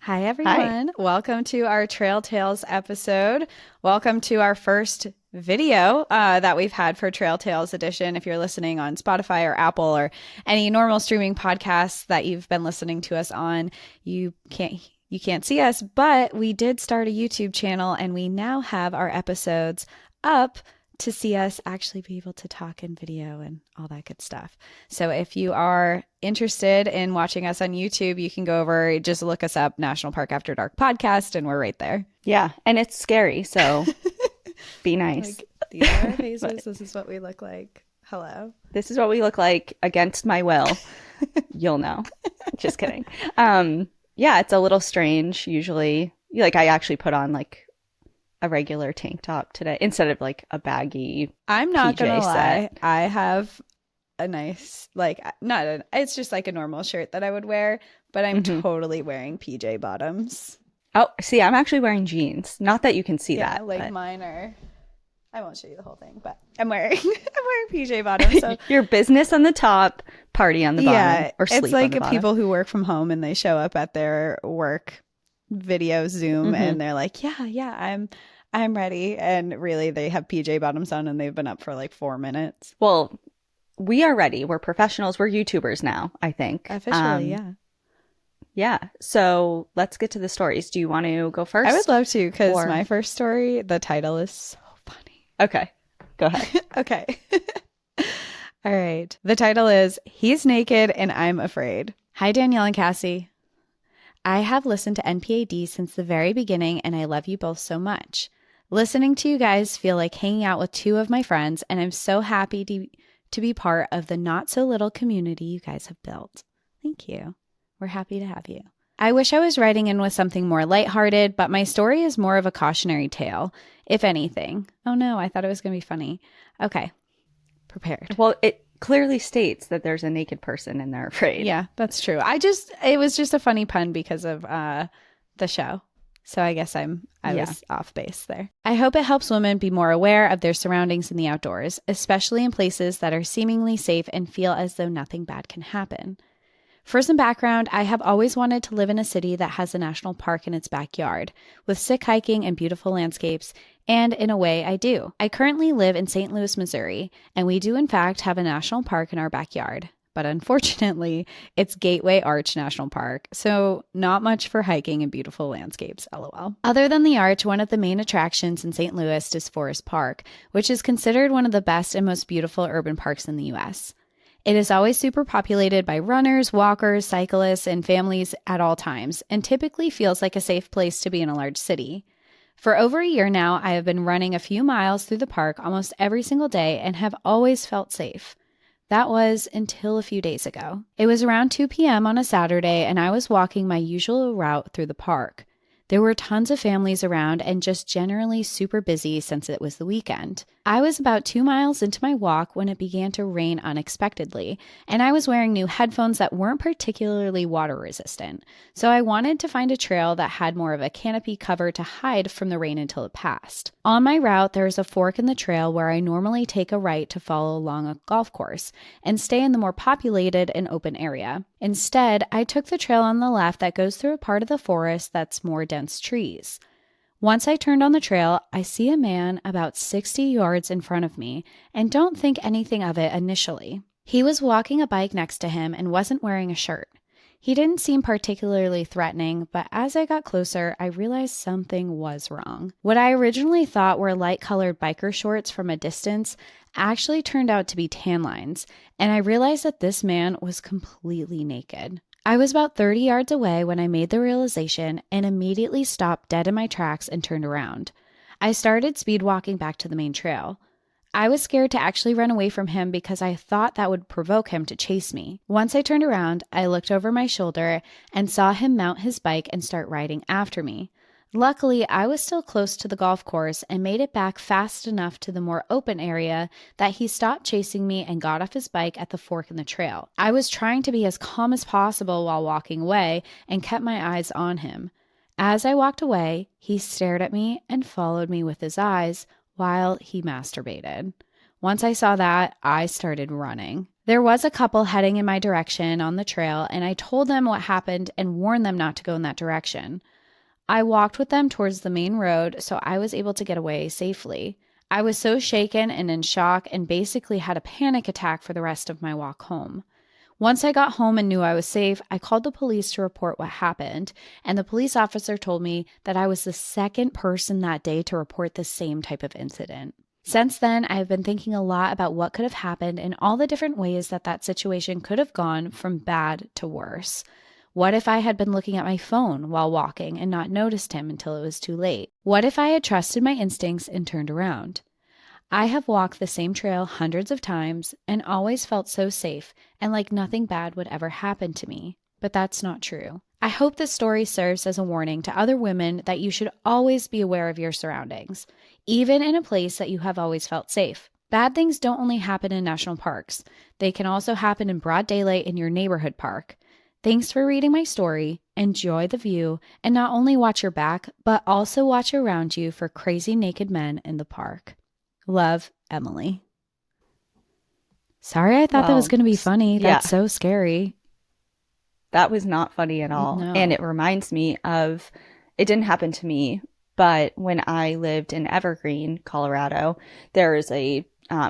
Hi, Hi. everyone. Welcome to our Trail Tales episode. Welcome to our first video that we've had for Trail Tales Edition. If you're listening on Spotify or Apple or any normal streaming podcasts that you've been listening to us on, you can't see us, but we did start a YouTube channel and we now have our episodes up to see us actually be able to talk in video and all that good stuff. So if you are interested in watching us on YouTube, you can go over, just look us up, National Park After Dark podcast, and we're right there. Yeah, and it's scary, so be nice. Like, these are our faces. But This is what we look like. Hello. this is what we look like against my will. You'll know. Just kidding. Yeah, it's a little strange usually. Like I actually put on like a regular tank top today instead of like a baggy I'm not PJ gonna lie. set. I have a nice, like, it's just like a normal shirt that I would wear, but I'm hmm totally wearing PJ bottoms. Oh, see, I'm actually wearing jeans. Not that you can see Yeah, that, like but mine are. I won't show you the whole thing, but I'm wearing I'm wearing PJ bottoms. So your business on the top, party on the bottom, yeah, or it's sleep on the like bottom. people who work from home and they show up at their work video Zoom hmm and they're like, yeah, I'm ready. And really they have PJ bottoms on and they've been up for like 4 minutes. Well, we are ready. We're professionals. We're YouTubers now, I think. Officially, yeah. Yeah. So let's get to the stories. Do you want to go I would first? love to because Or my first story, the title is so funny. okay, go ahead. Okay. All right. The title is He's Naked and I'm Afraid. Hi, Danielle and Cassie. I have listened to NPAD since the very beginning, and I love you both so much. Listening to you guys feel like hanging out with two of my friends, and I'm so happy to be part of the not so little community you guys have built. Thank you. We're happy to have you. I wish I was writing in with something more lighthearted, but my story is more of a cautionary tale, if anything. Oh no, I thought it was going to be funny. Okay, prepared. Well, it clearly states that there's a naked person and they're afraid. Yeah, that's true. It was just a funny pun because of the show. So I guess I Yeah. was off base there. I hope it helps women be more aware of their surroundings in the outdoors, especially in places that are seemingly safe and feel as though nothing bad can happen. For some background, I have always wanted to live in a city that has a national park in its backyard, with sick hiking and beautiful landscapes, and in a way, I do. I currently live in St. Louis, Missouri, and we do in fact have a national park in our backyard. But unfortunately, it's Gateway Arch National Park, so not much for hiking and beautiful landscapes, lol. Other than the arch, one of the main attractions in St. Louis is Forest Park, which is considered one of the best and most beautiful urban parks in the U.S. It is always super populated by runners, walkers, cyclists, and families at all times, and typically feels like a safe place to be in a large city. For over a year now, I have been running a few miles through the park almost every single day and have always felt safe. That was until a few days ago. It was around 2 p.m. on a Saturday, and I was walking my usual route through the park. There were tons of families around and just generally super busy since it was the weekend. I was about 2 miles into my walk when it began to rain unexpectedly, and I was wearing new headphones that weren't particularly water resistant, so I wanted to find a trail that had more of a canopy cover to hide from the rain until it passed. On my route, there is a fork in the trail where I normally take a right to follow along a golf course and stay in the more populated and open area. Instead, I took the trail on the left that goes through a part of the forest that's more dense trees. Once I turned on the trail, I see a man about 60 yards in front of me and don't think anything of it initially. He was walking a bike next to him and wasn't wearing a shirt. He didn't seem particularly threatening, but as I got closer, I realized something was wrong. What I originally thought were light-colored biker shorts from a distance actually turned out to be tan lines, and I realized that this man was completely naked. I was about 30 yards away when I made the realization and immediately stopped dead in my tracks and turned around. I started speed walking back to the main trail. I was scared to actually run away from him because I thought that would provoke him to chase me. Once I turned around, I looked over my shoulder and saw him mount his bike and start riding after me. Luckily, I was still close to the golf course and made it back fast enough to the more open area that he stopped chasing me and got off his bike at the fork in the trail. I was trying to be as calm as possible while walking away and kept my eyes on him. As I walked away, he stared at me and followed me with his eyes while he masturbated. Once I saw that, I started running. There was a couple heading in my direction on the trail, and I told them what happened and warned them not to go in that direction. I walked with them towards the main road, so I was able to get away safely. I was so shaken and in shock and basically had a panic attack for the rest of my walk home. Once I got home and knew I was safe, I called the police to report what happened, and the police officer told me that I was the second person that day to report the same type of incident. Since then, I have been thinking a lot about what could have happened and all the different ways that that situation could have gone from bad to worse. What if I had been looking at my phone while walking and not noticed him until it was too late? What if I had trusted my instincts and turned around? I have walked the same trail hundreds of times and always felt so safe and like nothing bad would ever happen to me. But that's not true. I hope this story serves as a warning to other women that you should always be aware of your surroundings, even in a place that you have always felt safe. Bad things don't only happen in national parks. They can also happen in broad daylight in your neighborhood park. Thanks for reading my story. Enjoy the view, and not only watch your back, but also watch around you for crazy naked men in the park. Love, Emily. Sorry, I thought that was going to be funny. Yeah. That's so scary. That was not funny at all. No. And it reminds me of, it didn't happen to me, but when I lived in Evergreen, Colorado, there is a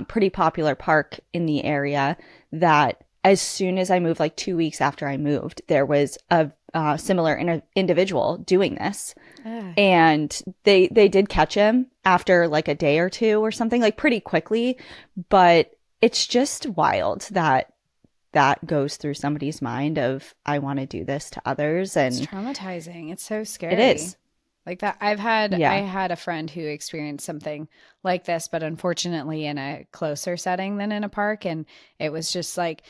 pretty popular park in the area that as soon as I moved, like 2 weeks after I moved, there was a similar individual doing this. And they did catch him after like a day or two or something, like pretty quickly. But it's just wild that goes through somebody's mind of, I want to do this to others. And it's traumatizing. It's so scary. It is. Like that. I had a friend who experienced something like this, but unfortunately in a closer setting than in a park. And it was just like,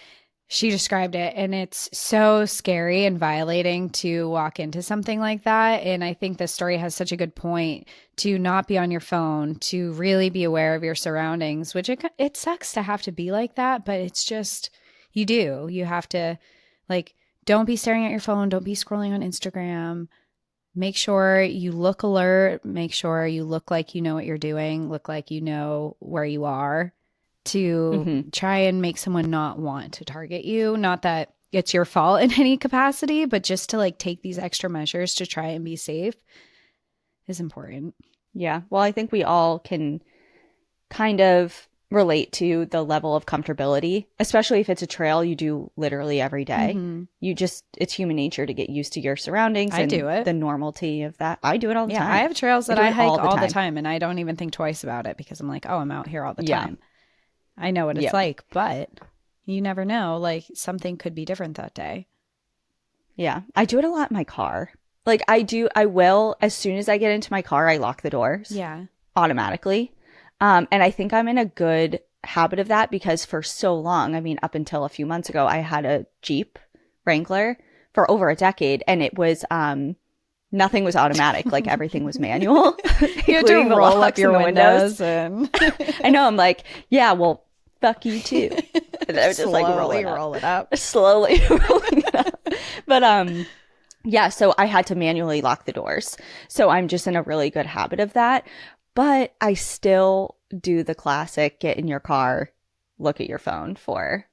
she described it, and it's so scary and violating to walk into something like that. And I think this story has such a good point to not be on your phone, to really be aware of your surroundings, which it sucks to have to be like that, but it's just, you have to, like, don't be staring at your phone. Don't be scrolling on Instagram. Make sure you look alert. Make sure you look like you know what you're doing, look like you know where you are, to try and make someone not want to target you. Not that it's your fault in any capacity, but just to like take these extra measures to try and be safe is important. Yeah. Well, I think we all can kind of relate to the level of comfortability, especially if it's a trail you do literally every day. It's human nature to get used to your surroundings. I do it. The normality of that. I do it all the time. I have trails that I hike all the time, and I don't even think twice about it because I'm like, oh, I'm out here all the time. I know what it's like, but you never know. Like, something could be different that day. Yeah. I do it a lot in my car. Like, I will, as soon as I get into my car, I lock the doors. Yeah. Automatically. And I think I'm in a good habit of that because for so long, I mean, up until a few months ago, I had a Jeep Wrangler for over a decade, and it was, nothing was automatic. Like, everything was manual. You had to roll up your windows. And I know. I'm like, yeah, well, fuck you too. And I would just like roll it up. Slowly rolling it up. But yeah, so I had to manually lock the doors. So I'm just in a really good habit of that. But I still do the classic, get in your car, look at your phone for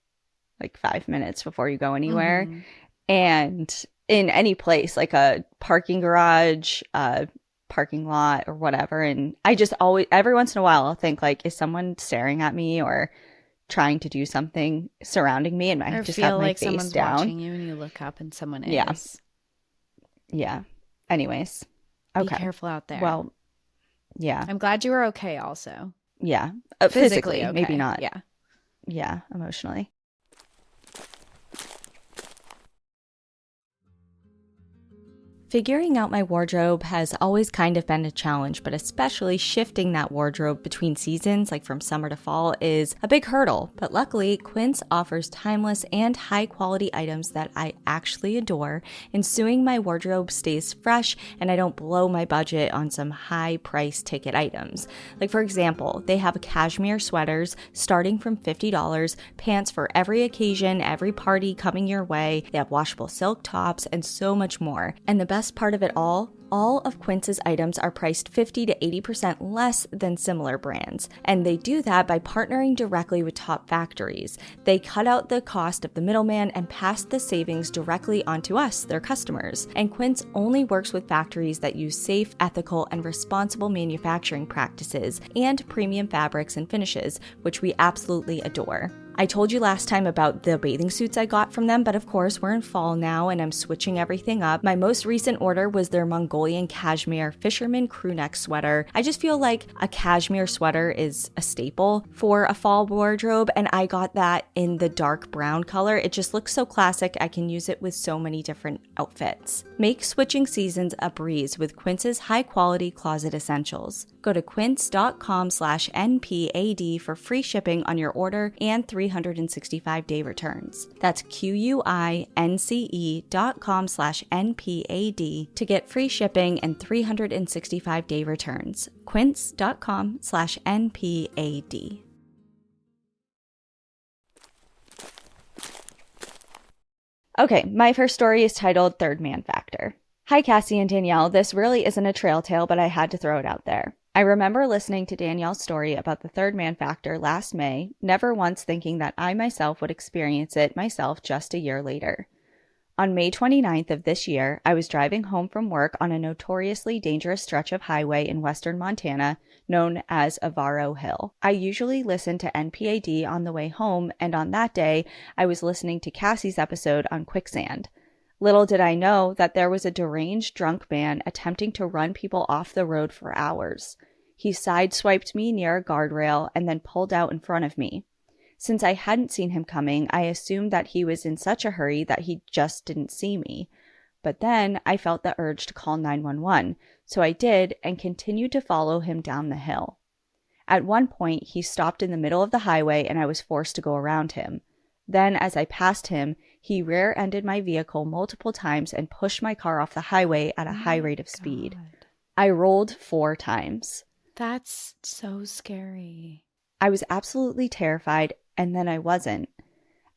like 5 minutes before you go anywhere. And in any place, like a parking garage, a parking lot or whatever. And I just always, every once in a while, I'll think like, is someone staring at me or trying to do something surrounding me? And I just have my like face someone's down. watching you and you look up and someone is. Yeah. Yeah. Anyways. Okay. Be careful out there. Well, yeah. I'm glad you were okay also. Yeah. Physically okay. Maybe not. Yeah. Yeah. Emotionally. Figuring out my wardrobe has always kind of been a challenge, but especially shifting that wardrobe between seasons, like from summer to fall, is a big hurdle. But luckily, Quince offers timeless and high quality items that I actually adore, ensuring my wardrobe stays fresh and I don't blow my budget on some high price ticket items. Like, for example, they have cashmere sweaters starting from $50, pants for every occasion, every party coming your way. They have washable silk tops and so much more. And the best best part of it all of Quince's items are priced 50 to 80% less than similar brands. And they do that by partnering directly with top factories. They cut out the cost of the middleman and pass the savings directly onto us, their customers. And Quince only works with factories that use safe, ethical, and responsible manufacturing practices and premium fabrics and finishes, which we absolutely adore. I told you last time about the bathing suits I got from them, but of course we're in fall now and I'm switching everything up. My most recent order was their Mongolian cashmere fisherman crewneck sweater. I just feel like a cashmere sweater is a staple for a fall wardrobe, and I got that in the dark brown color. It just looks so classic. I can use it with so many different outfits. Make switching seasons a breeze with Quince's high-quality closet essentials. Go to quince.com/NPAD for free shipping on your order and 365-day returns. That's QUINCE.com/NPAD to get free shipping and 365-day returns. Quince.com/NPAD. Okay, my first story is titled Third Man Factor. Hi, Cassie and Danielle. This really isn't a trail tale, but I had to throw it out there. I remember listening to Danielle's story about the third man factor last May, never once thinking that I myself would experience it myself just a year later. On May 29th of this year, I was driving home from work on a notoriously dangerous stretch of highway in western Montana known as Avaro Hill. I usually listen to NPAD on the way home, and on that day, I was listening to Cassie's episode on quicksand. Little did I know that there was a deranged drunk man attempting to run people off the road for hours. He sideswiped me near a guardrail and then pulled out in front of me. Since I hadn't seen him coming, I assumed that he was in such a hurry that he just didn't see me. But then I felt the urge to call 911, so I did and continued to follow him down the hill. At one point, he stopped in the middle of the highway and I was forced to go around him. Then, as I passed him, he rear-ended my vehicle multiple times and pushed my car off the highway at a high rate of speed. I rolled 4 times. That's so scary. I was absolutely terrified, and then I wasn't.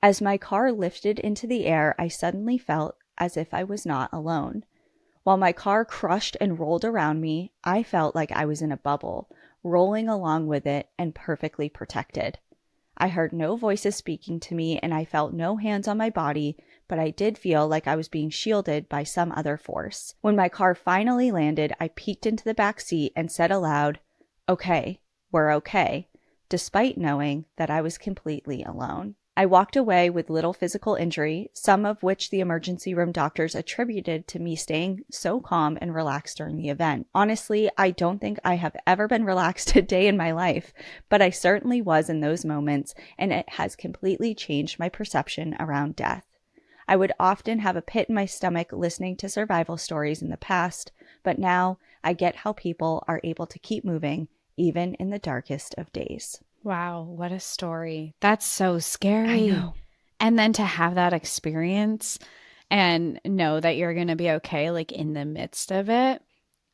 As my car lifted into the air, I suddenly felt as if I was not alone. While my car crushed and rolled around me, I felt like I was in a bubble, rolling along with it and perfectly protected. I heard no voices speaking to me and I felt no hands on my body, but I did feel like I was being shielded by some other force. When my car finally landed, I peeked into the back seat and said aloud, "Okay, we're okay," despite knowing that I was completely alone. I walked away with little physical injury, some of which the emergency room doctors attributed to me staying so calm and relaxed during the event. Honestly, I don't think I have ever been relaxed a day in my life, but I certainly was in those moments, and it has completely changed my perception around death. I would often have a pit in my stomach listening to survival stories in the past, but now I get how people are able to keep moving even in the darkest of days. Wow, what a story. That's so scary. I know. And then to have that experience and know that you're going to be okay, like in the midst of it.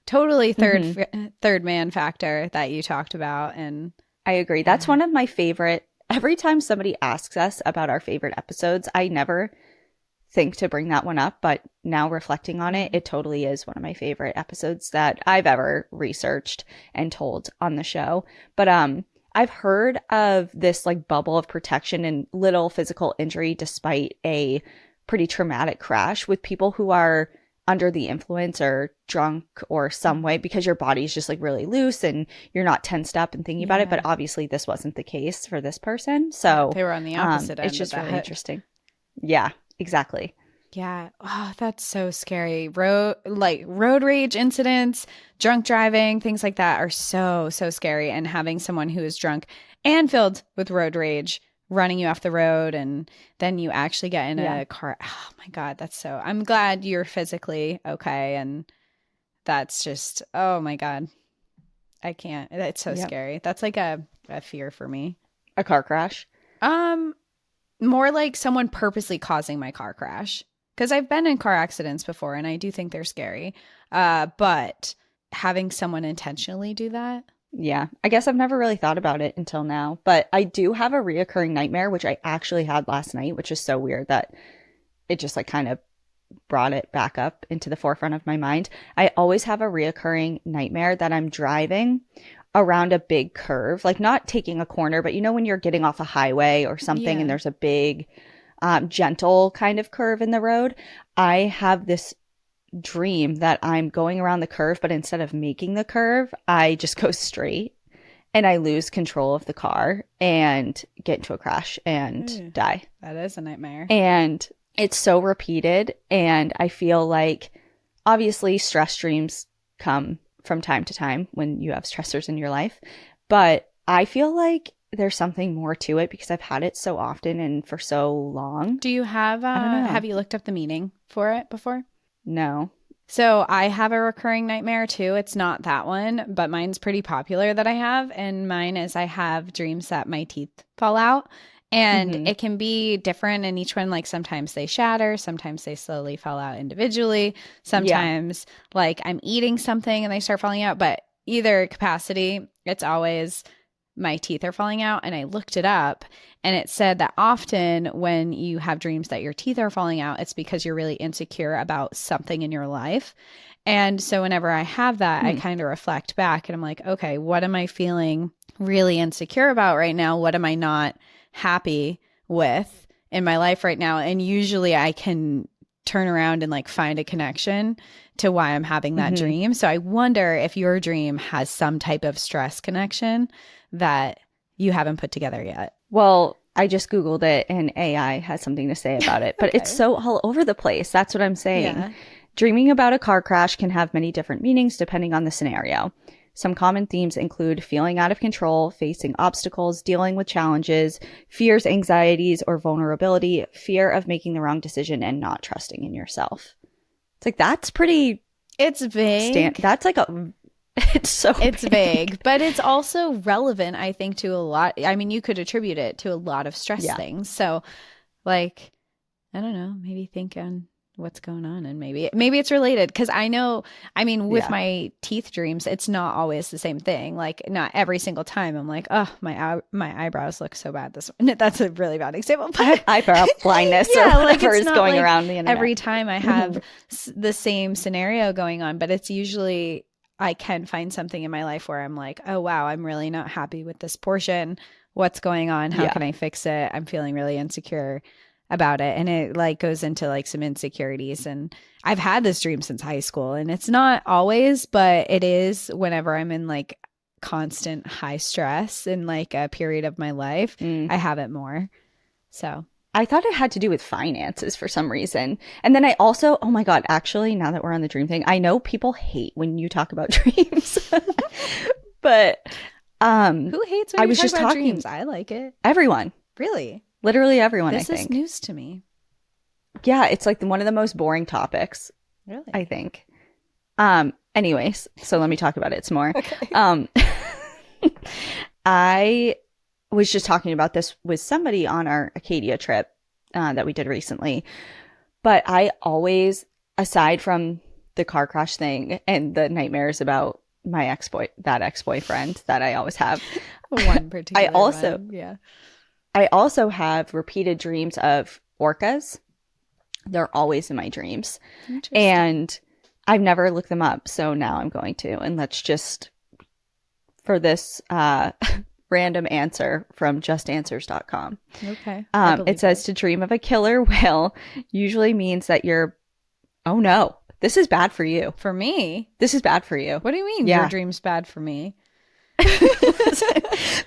Totally third man factor that you talked about. And I agree. That's one of my favorite. Every time somebody asks us about our favorite episodes, I never think to bring that one up, but now reflecting on it, it totally is one of my favorite episodes that I've ever researched and told on the show. But I've heard of this like bubble of protection and little physical injury despite a pretty traumatic crash with people who are under the influence or drunk or some way, because your body's just like really loose and you're not tensed up and thinking about it. But obviously this wasn't the case for this person. So they were on the opposite end. It's just of really that. interesting. Yeah, exactly. Yeah. Oh, that's so scary. Road rage incidents, drunk driving, things like that are so scary. And having someone who is drunk and filled with road rage running you off the road, and then you actually get in a car. Oh my God, I'm glad you're physically okay. And that's just, oh my God, I can't. It's so scary. That's like a fear for me. A car crash? More like someone purposely causing my car crash. Because I've been in car accidents before, and I do think they're scary. But having someone intentionally do that? Yeah. I guess I've never really thought about it until now. But I do have a reoccurring nightmare, which I actually had last night, which is so weird that it just like kind of brought it back up into the forefront of my mind. I always have a reoccurring nightmare that I'm driving around a big curve, like not taking a corner, but you know, when you're getting off a highway or something and there's a big, gentle kind of curve in the road, I have this dream that I'm going around the curve, but instead of making the curve, I just go straight and I lose control of the car and get into a crash and die. That is a nightmare. And it's so repeated. And I feel like obviously stress dreams come from time to time when you have stressors in your life. But I feel like there's something more to it because I've had it so often and for so long. Do you have, I don't know. have you looked up the meaning for it before? No. So I have a recurring nightmare too. It's not that one, but mine's pretty popular that I have. And mine is I have dreams that my teeth fall out. And it can be different in each one. Like sometimes they shatter, sometimes they slowly fall out individually. Sometimes like I'm eating something and they start falling out. But either capacity, it's always my teeth are falling out. And I looked it up and it said that often when you have dreams that your teeth are falling out, it's because you're really insecure about something in your life. And so whenever I have that, I kind of reflect back and I'm like, okay, what am I feeling really insecure about right now? What am I not happy with in my life right now? And usually I can turn around and like find a connection to why I'm having that dream. So I wonder if your dream has some type of stress connection that you haven't put together yet. Well, I just Googled it and AI has something to say about it, but it's so all over the place. That's what I'm saying. Yeah. Dreaming about a car crash can have many different meanings depending on the scenario. Some common themes include feeling out of control, facing obstacles, dealing with challenges, fears, anxieties, or vulnerability, fear of making the wrong decision, and not trusting in yourself. It's like, that's pretty... It's vague. That's like a... It's vague, but it's also relevant, I think, to a lot. I mean, you could attribute it to a lot of stress things. So, like, I don't know, maybe think on what's going on and maybe it's related. Because I know, I mean, with my teeth dreams, it's not always the same thing. Like, not every single time I'm like, oh, my eyebrows look so bad this one. That's a really bad example. But eyebrow blindness or whatever is going around the internet. Every time I have the same scenario going on, but it's usually... I can find something in my life where I'm like, oh, wow, I'm really not happy with this portion. What's going on? How can I fix it? I'm feeling really insecure about it. And it like goes into like some insecurities. And I've had this dream since high school and it's not always, but it is whenever I'm in like constant high stress in like a period of my life, I have it more. So I thought it had to do with finances for some reason. And then I also, oh my God, actually, now that we're on the dream thing, I know people hate when you talk about dreams. But who hates when I you was talk just about talking, dreams? I like it. Everyone. Really? Literally everyone, This I think. is news to me. Yeah, it's like one of the most boring topics. Really? I think. Anyways, so let me talk about it some more. Okay. I was just talking about this with somebody on our Acadia trip that we did recently. But I always, aside from the car crash thing and the nightmares about my ex-boyfriend that I always have. One particular one. Yeah. I also have repeated dreams of orcas. They're always in my dreams. And I've never looked them up. So now I'm going to. And let's just, for this random answer from justanswers.com. Okay. It says to dream of a killer whale usually means that you're, oh no, this is bad for you. For me? This is bad for you. What do you mean your dream's bad for me?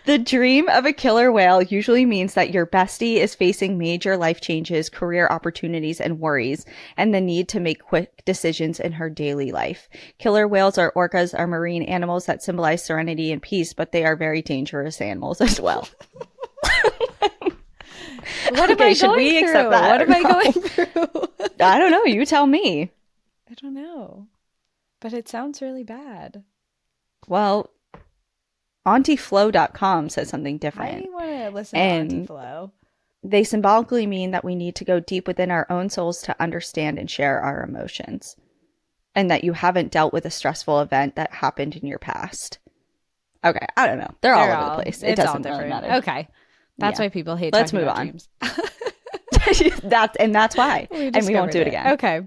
The dream of a killer whale usually means that your bestie is facing major life changes, career opportunities, and worries, and the need to make quick decisions in her daily life. Killer whales or orcas are marine animals that symbolize serenity and peace, but they are very dangerous animals as well. What am I going through? What am I going through? I don't know. You tell me. I don't know. But it sounds really bad. Well, AuntieFlo.com says something different. I want to listen to Auntie Flo. They symbolically mean that we need to go deep within our own souls to understand and share our emotions. And that you haven't dealt with a stressful event that happened in your past. Okay, I don't know. They're all over the place. It doesn't really matter. Okay. That's why people hate Let's talking move about on. dreams. That's why. And we won't do it again. Okay.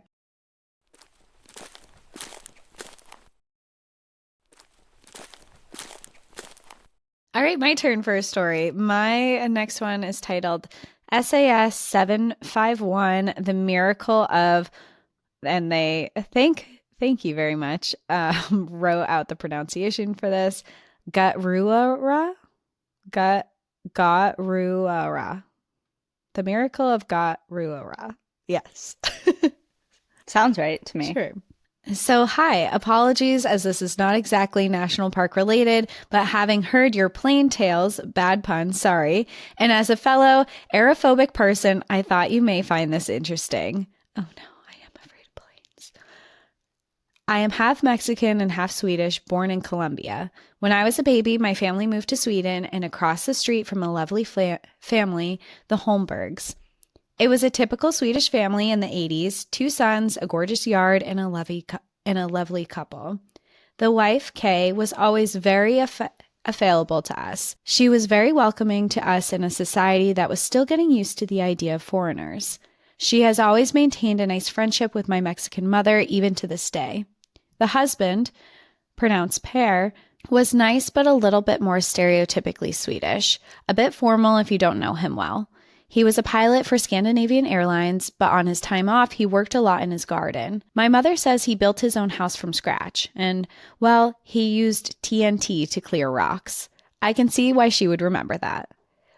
All right, my turn for a story. My next one is titled SAS 751, The Miracle of, and they thank you very much. Wrote out the pronunciation for this. Gatruara? Gatruara. The Miracle of Gatruara. Yes. Sounds right to me. Sure. So, hi, apologies as this is not exactly national park related, but having heard your plain tales, bad pun, sorry, and as a fellow aerophobic person, I thought you may find this interesting. Oh no, I am afraid of planes. I am half Mexican and half Swedish, born in Colombia. When I was a baby, my family moved to Sweden and across the street from a lovely family, the Holmbergs. It was a typical Swedish family in the 80s, 2 sons, a gorgeous yard, and a lovely couple. The wife, Kay, was always very available to us. She was very welcoming to us in a society that was still getting used to the idea of foreigners. She has always maintained a nice friendship with my Mexican mother, even to this day. The husband, pronounced Per, was nice but a little bit more stereotypically Swedish, a bit formal if you don't know him well. He was a pilot for Scandinavian Airlines, but on his time off, he worked a lot in his garden. My mother says he built his own house from scratch, and, well, he used TNT to clear rocks. I can see why she would remember that.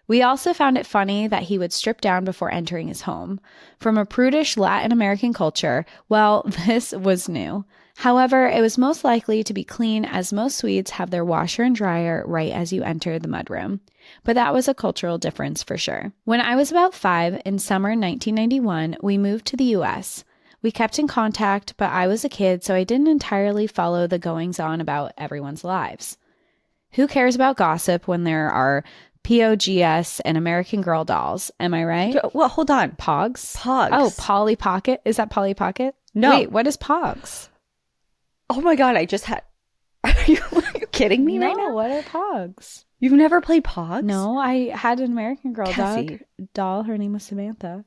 We also found it funny that he would strip down before entering his home. From a prudish Latin American culture, well, this was new. However, it was most likely to be clean as most Swedes have their washer and dryer right as you enter the mudroom. But that was a cultural difference for sure. When I was about 5, in summer 1991, we moved to the U.S. We kept in contact, but I was a kid, so I didn't entirely follow the goings-on about everyone's lives. Who cares about gossip when there are POGS and American Girl dolls? Am I right? Well, hold on. Pogs? Pogs. Oh, Polly Pocket? Is that Polly Pocket? No. Wait, what is Pogs? Oh my God, I just had... Are you kidding me right now? No, what are Pogs? You've never played Pogs? No, I had an American Girl Cassie. doll. Her name was Samantha.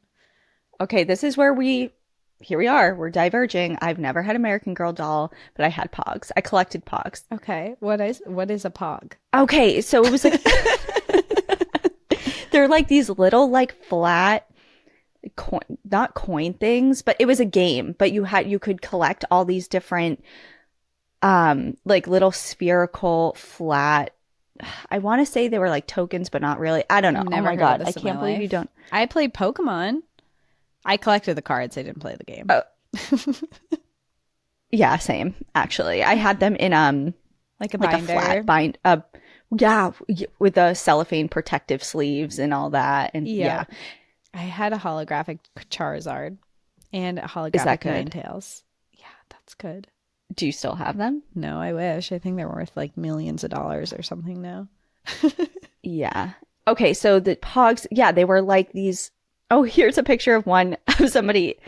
Okay, this is where here we are. We're diverging. I've never had American Girl doll, but I had Pogs. I collected Pogs. Okay, what is a Pog? Okay, so it was like... They're like these little like flat... not coin things, but it was a game, but you could collect all these different like little spherical flat, I want to say they were like tokens, but not really. I don't know. Oh my God, I can't believe you don't. I played Pokemon. I collected the cards. I didn't play the game. Oh. Yeah, same actually. I had them in like a binder. A flat yeah, with the cellophane protective sleeves and all that, and yeah. I had a holographic Charizard and a holographic Ninetales. Yeah, that's good. Do you still have them? No, I wish. I think they're worth like millions of dollars or something now. Yeah. Okay, so the Pogs, yeah, they were like these. Oh, here's a picture of one of somebody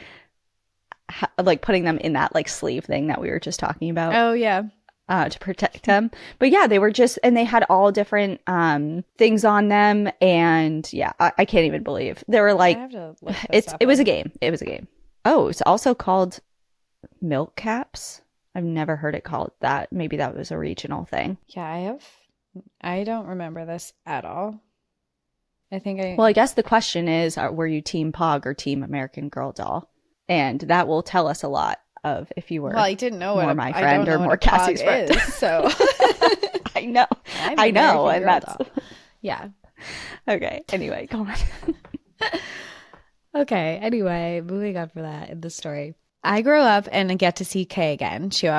like putting them in that like sleeve thing that we were just talking about. Oh, yeah. To protect them. But yeah, they were just, and they had all different things on them. And yeah, I can't even believe. They were like, it was a game. It was a game. Oh, it's also called Milk Caps. I've never heard it called that. Maybe that was a regional thing. Yeah, I don't remember this at all. Well, I guess the question is, were you Team Pog or Team American Girl doll? And that will tell us a lot of if you were. Well, I didn't know more my friend or more Cassie's friend. So I know. I know. And that's doll. Yeah. Okay. Anyway, go on. Okay. Anyway, moving on from that in the story. I grew up and get to see Kay again. She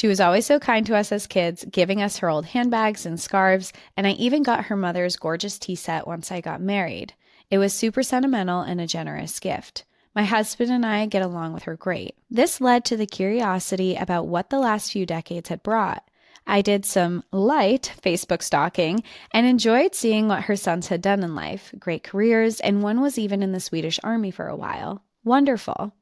was always so kind to us as kids, giving us her old handbags and scarves, and I even got her mother's gorgeous tea set once I got married. It was super sentimental and a generous gift. My husband and I get along with her great. This led to the curiosity about what the last few decades had brought. I did some light Facebook stalking and enjoyed seeing what her sons had done in life. Great careers, and one was even in the Swedish Army for a while. Wonderful.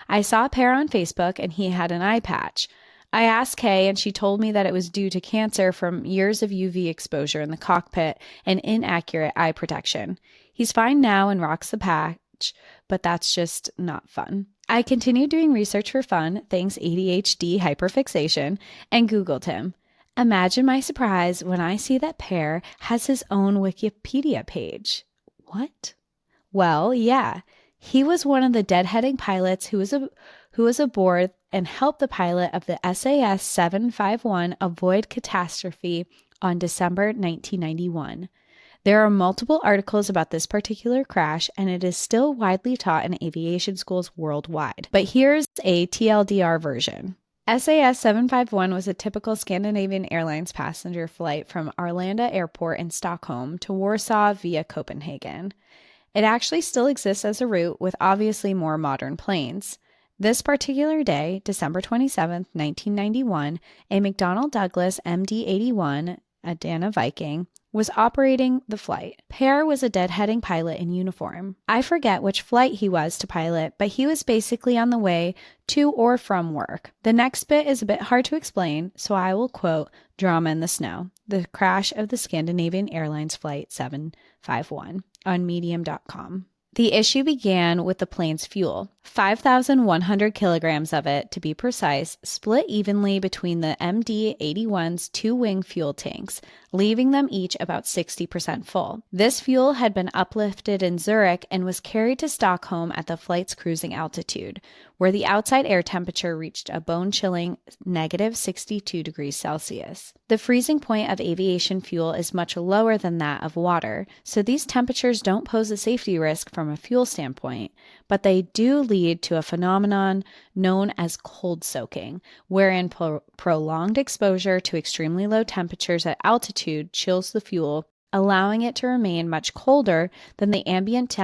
I saw a pair on Facebook and he had an eye patch. I asked Kay and she told me that it was due to cancer from years of UV exposure in the cockpit and inaccurate eye protection. He's fine now and rocks the patch, but that's just not fun. I continued doing research for fun, thanks ADHD hyperfixation, and Googled him. Imagine my surprise when I see that Per has his own Wikipedia page. What? Well, yeah. He was one of the deadheading pilots who was aboard and helped the pilot of the SAS 751 avoid catastrophe on December 1991. There are multiple articles about this particular crash, and it is still widely taught in aviation schools worldwide. But here's a TLDR version. SAS 751 was a typical Scandinavian Airlines passenger flight from Arlanda Airport in Stockholm to Warsaw via Copenhagen. It actually still exists as a route with obviously more modern planes. This particular day, December 27, 1991, a McDonnell Douglas MD-81, a Dana Viking, was operating the flight. Per was a deadheading pilot in uniform. I forget which flight he was to pilot, but he was basically on the way to or from work. The next bit is a bit hard to explain, so I will quote Drama in the Snow, the crash of the Scandinavian Airlines Flight 751 on medium.com. The issue began with the plane's fuel, 5,100 kilograms of it, to be precise, split evenly between the MD-81's two wing fuel tanks, leaving them each about 60% full. This fuel had been uplifted in Zurich and was carried to Stockholm at the flight's cruising altitude, where the outside air temperature reached a bone-chilling negative 62 degrees Celsius. The freezing point of aviation fuel is much lower than that of water, so these temperatures don't pose a safety risk from a fuel standpoint, but they do lead to a phenomenon known as cold soaking, wherein prolonged exposure to extremely low temperatures at altitude chills the fuel, allowing it to remain much colder than the ambient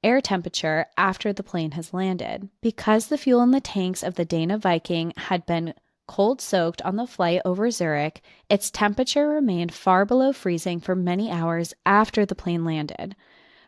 air temperature after the plane has landed. Because the fuel in the tanks of the Dana Viking had been cold soaked on the flight over Zurich, its temperature remained far below freezing for many hours after the plane landed.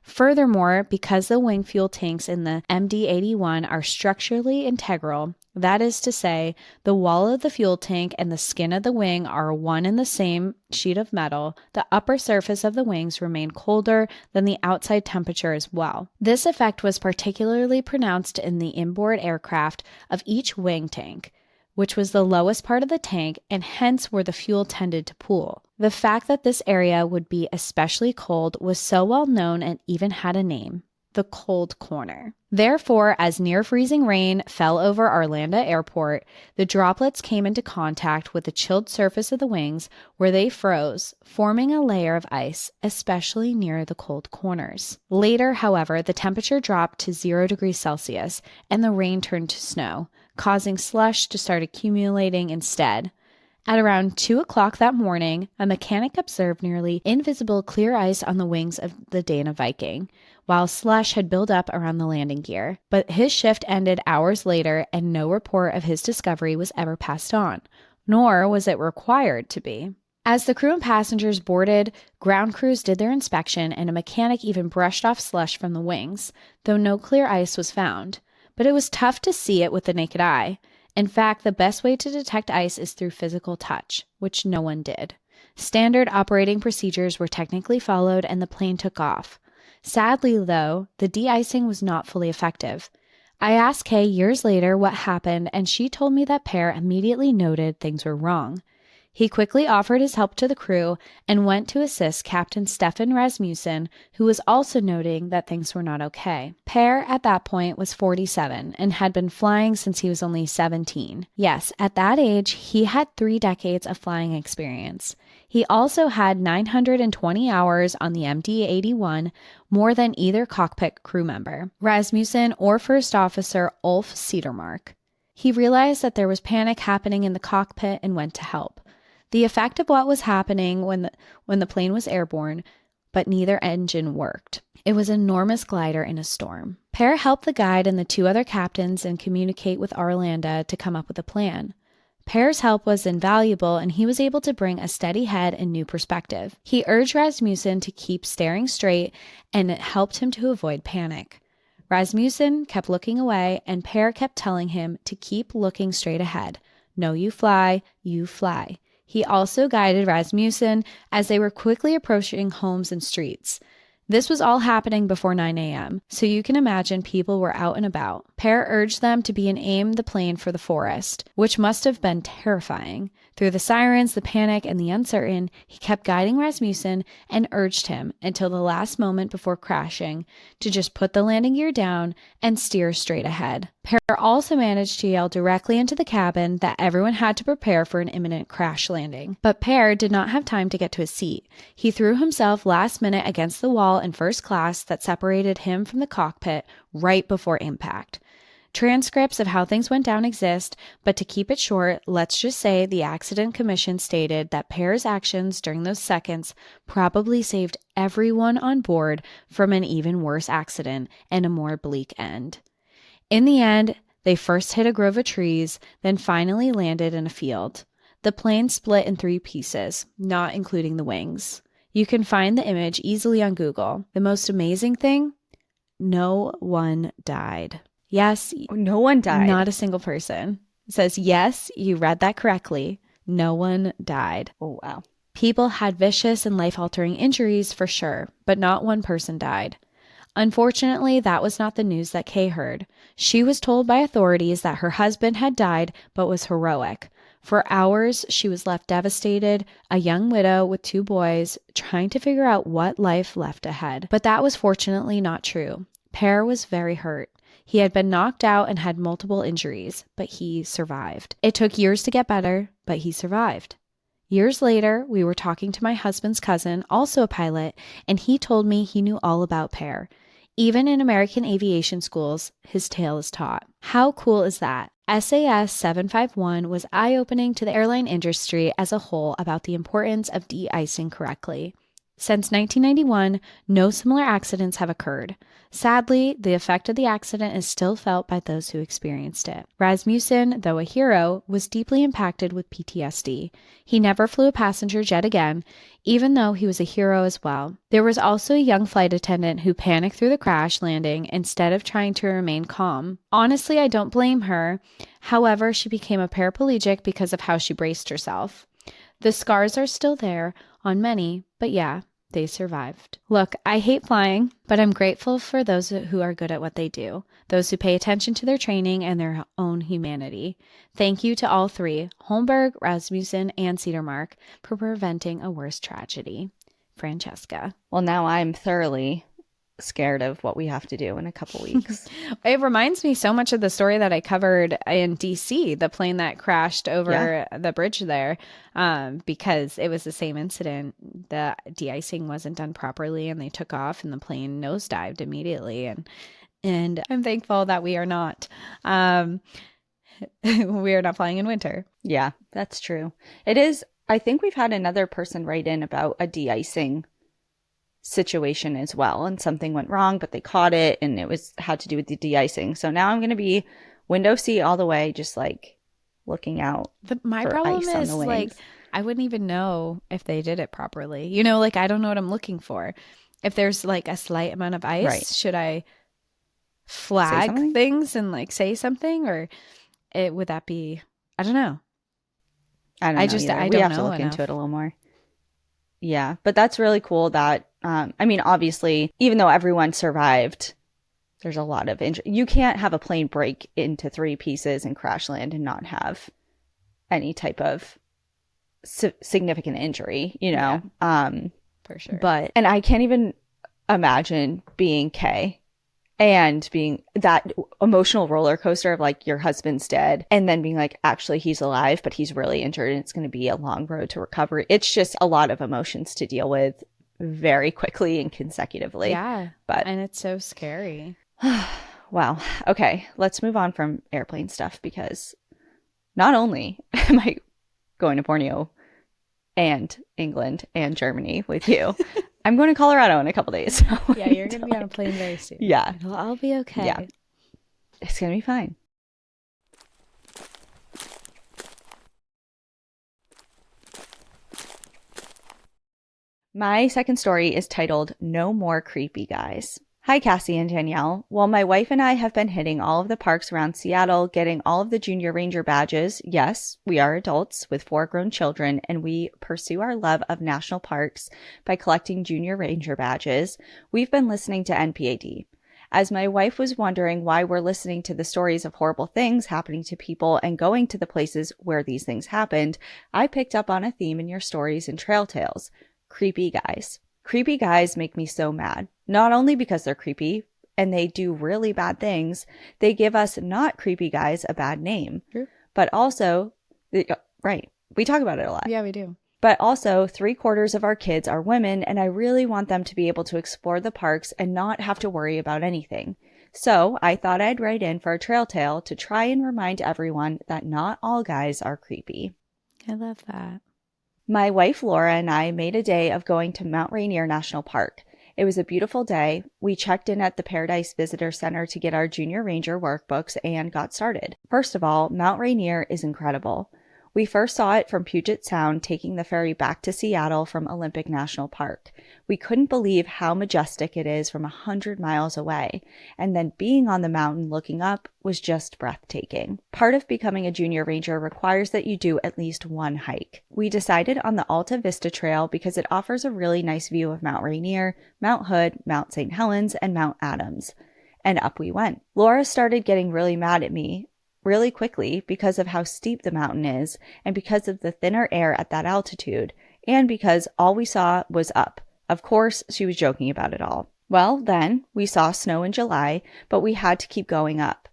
Furthermore, because the wing fuel tanks in the MD-81 are structurally integral, that is to say, the wall of the fuel tank and the skin of the wing are one and the same sheet of metal, the upper surface of the wings remain colder than the outside temperature as well. This effect was particularly pronounced in the inboard aircraft of each wing tank, which was the lowest part of the tank and hence where the fuel tended to pool. The fact that this area would be especially cold was so well known and even had a name, the cold corner. Therefore, as near freezing rain fell over Arlanda Airport, the droplets came into contact with the chilled surface of the wings where they froze, forming a layer of ice, especially near the cold corners. Later, however, the temperature dropped to 0 degrees Celsius and the rain turned to snow, causing slush to start accumulating instead. At around 2 o'clock that morning, a mechanic observed nearly invisible clear ice on the wings of the Dana Viking, while slush had built up around the landing gear. But his shift ended hours later, and no report of his discovery was ever passed on, nor was it required to be. As the crew and passengers boarded, ground crews did their inspection, and a mechanic even brushed off slush from the wings, though no clear ice was found. But it was tough to see it with the naked eye. In fact, the best way to detect ice is through physical touch, which no one did. Standard operating procedures were technically followed and the plane took off. Sadly, though, the de-icing was not fully effective. I asked Kay years later what happened, and she told me that Per immediately noted things were wrong. He quickly offered his help to the crew and went to assist Captain Stefan Rasmussen, who was also noting that things were not okay. Per, at that point, was 47 and had been flying since he was only 17. Yes, at that age, he had 3 decades of flying experience. He also had 920 hours on the MD-81, more than either cockpit crew member, Rasmussen or First Officer Ulf Cedermark. He realized that there was panic happening in the cockpit and went to help. The effect of what was happening when the plane was airborne, but neither engine worked. It was an enormous glider in a storm. Per helped the guide and the 2 other captains and communicate with Arlanda to come up with a plan. Per's help was invaluable, and he was able to bring a steady head and new perspective. He urged Rasmussen to keep staring straight, and it helped him to avoid panic. Rasmussen kept looking away, and Per kept telling him to keep looking straight ahead. No, you fly, you fly. He also guided Rasmussen as they were quickly approaching homes and streets. This was all happening before 9 a.m., so you can imagine people were out and about. Pear urged them to be and aim the plane for the forest, which must have been terrifying. Through the sirens, the panic, and the uncertain, he kept guiding Rasmussen and urged him until the last moment before crashing to just put the landing gear down and steer straight ahead. Pear also managed to yell directly into the cabin that everyone had to prepare for an imminent crash landing. But Pear did not have time to get to his seat. He threw himself last minute against the wall in first class that separated him from the cockpit right before impact. Transcripts of how things went down exist, but to keep it short, let's just say the accident commission stated that Pear's actions during those seconds probably saved everyone on board from an even worse accident and a more bleak end. In the end, they first hit a grove of trees, then finally landed in a field. The plane split in 3 pieces, not including the wings. You can find the image easily on Google. The most amazing thing? No one died. Yes. No one died. Not a single person. It says, yes, you read that correctly. No one died. Oh, wow. People had vicious and life-altering injuries for sure, but not one person died. Unfortunately, that was not the news that Kay heard. She was told by authorities that her husband had died, but was heroic. For hours, she was left devastated, a young widow with 2 boys, trying to figure out what life left ahead. But that was fortunately not true. Pear was very hurt. He had been knocked out and had multiple injuries, but he survived. It took years to get better, but he survived. Years later, we were talking to my husband's cousin, also a pilot, and he told me he knew all about Pear. Even in American aviation schools, his tale is taught. How cool is that? SAS 751 was eye-opening to the airline industry as a whole about the importance of de-icing correctly. Since 1991, no similar accidents have occurred. Sadly, the effect of the accident is still felt by those who experienced it. Rasmussen, though a hero, was deeply impacted with PTSD. He never flew a passenger jet again, even though he was a hero as well. There was also a young flight attendant who panicked through the crash landing instead of trying to remain calm. Honestly, I don't blame her. However, she became a paraplegic because of how she braced herself. The scars are still there on many, but yeah, they survived. Look, I hate flying, but I'm grateful for those who are good at what they do, those who pay attention to their training and their own humanity. Thank you to all 3, Holmberg, Rasmussen, and Cedarmark, for preventing a worse tragedy. Francesca. Well, now I'm thoroughly scared of what we have to do in a couple weeks. It reminds me so much of the story that I covered in DC, the plane that crashed over the bridge there, because it was the same incident. The de-icing wasn't done properly and they took off and the plane nosedived immediately. And I'm thankful that we are not flying in winter. Yeah, that's true. It is. I think we've had another person write in about a de-icing situation as well, and something went wrong, but they caught it and it had to do with the de-icing. So now I'm going to be window seat all the way, just like looking out. My problem is like I wouldn't even know if they did it properly. You know, like I don't know what I'm looking for. If there's like a slight amount of ice, right, should I flag things and like say something, or would that be? I don't know. I don't know. I don't know. We have to look into it a little more. Yeah, but that's really cool that, I mean, obviously, even though everyone survived, there's a lot of injury. You can't have a plane break into 3 pieces and crash land and not have any type of significant injury, you know? Yeah, for sure. And I can't even imagine being Kay and being that emotional roller coaster of like your husband's dead and then being like, actually he's alive, but he's really injured and it's going to be a long road to recovery. It's just a lot of emotions to deal with very quickly and consecutively. Yeah. And it's so scary. Wow. Okay. Let's move on from airplane stuff, because not only am I going to Borneo and England and Germany with you, I'm going to Colorado in a couple days. So yeah, you're going to be on a plane very soon. Yeah. I'll be okay. Yeah. It's going to be fine. My second story is titled No More Creepy Guys: Hi, Cassie and Danielle. Well, my wife and I have been hitting all of the parks around Seattle, getting all of the Junior Ranger badges. Yes, we are adults with 4 grown children, and we pursue our love of national parks by collecting Junior Ranger badges. We've been listening to NPAD. As my wife was wondering why we're listening to the stories of horrible things happening to people and going to the places where these things happened, I picked up on a theme in your stories and trail tales. Creepy guys. Creepy guys make me so mad. Not only because they're creepy and they do really bad things, they give us not creepy guys a bad name. True. But also, right, we talk about it a lot. Yeah, we do. But also, 3/4 of our kids are women, and I really want them to be able to explore the parks and not have to worry about anything. So I thought I'd write in for a trail tale to try and remind everyone that not all guys are creepy. I love that. My wife Laura and I made a day of going to Mount Rainier National Park. It was a beautiful day. We checked in at the Paradise Visitor Center to get our Junior Ranger workbooks and got started. First of all, Mount Rainier is incredible. We first saw it from Puget Sound, taking the ferry back to Seattle from Olympic National Park. We couldn't believe how majestic it is from 100 miles away, and then being on the mountain looking up was just breathtaking. Part of becoming a Junior Ranger requires that you do at least one hike. We decided on the Alta Vista Trail because it offers a really nice view of Mount Rainier, Mount Hood, Mount St. Helens, and Mount Adams. And up we went. Laura started getting really mad at me really quickly because of how steep the mountain is and because of the thinner air at that altitude and because all we saw was up. Of course, she was joking about it all. Well, then we saw snow in July, but we had to keep going up.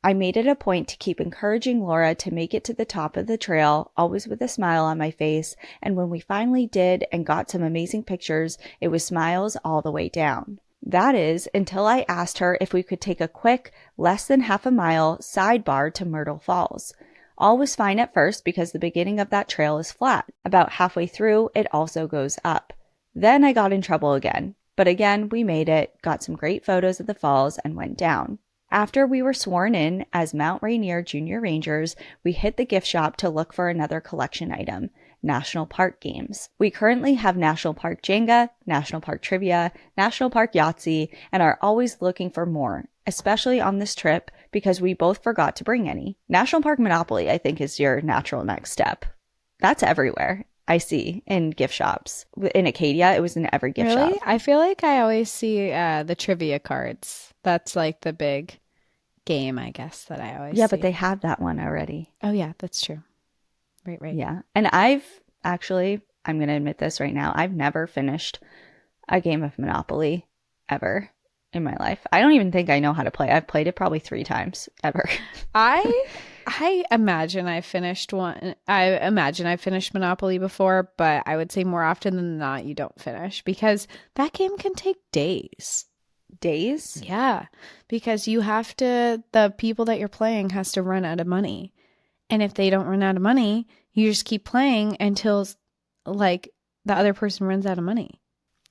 I made it a point to keep encouraging Laura to make it to the top of the trail, always with a smile on my face, and when we finally did and got some amazing pictures, it was smiles all the way down. That is, until I asked her if we could take a quick, less than half a mile sidebar to Myrtle Falls. All was fine at first because the beginning of that trail is flat. About halfway through, it also goes up. Then I got in trouble again. But again, we made it, got some great photos of the falls, and went down. After we were sworn in as Mount Rainier Junior Rangers, we hit the gift shop to look for another collection item. National Park games. We currently have National Park Jenga, National Park Trivia, National Park Yahtzee, and are always looking for more, especially on this trip because we both forgot to bring any. National Park Monopoly, I think, is your natural next step. That's everywhere, I see, in gift shops. In Acadia, it was in every gift shop. Really? I feel like I always see the trivia cards. That's like the big game, I guess, that I always see. But they have that one already. Oh, yeah, that's true. Right. Yeah. And I'm going to admit this right now, I've never finished a game of Monopoly ever in my life. I don't even think I know how to play. I've played it probably 3 times ever. I imagine I finished one. I imagine I finished Monopoly before, but I would say more often than not, you don't finish because that game can take days. Days? Yeah, because the people that you're playing has to run out of money. And if they don't run out of money, you just keep playing until like the other person runs out of money.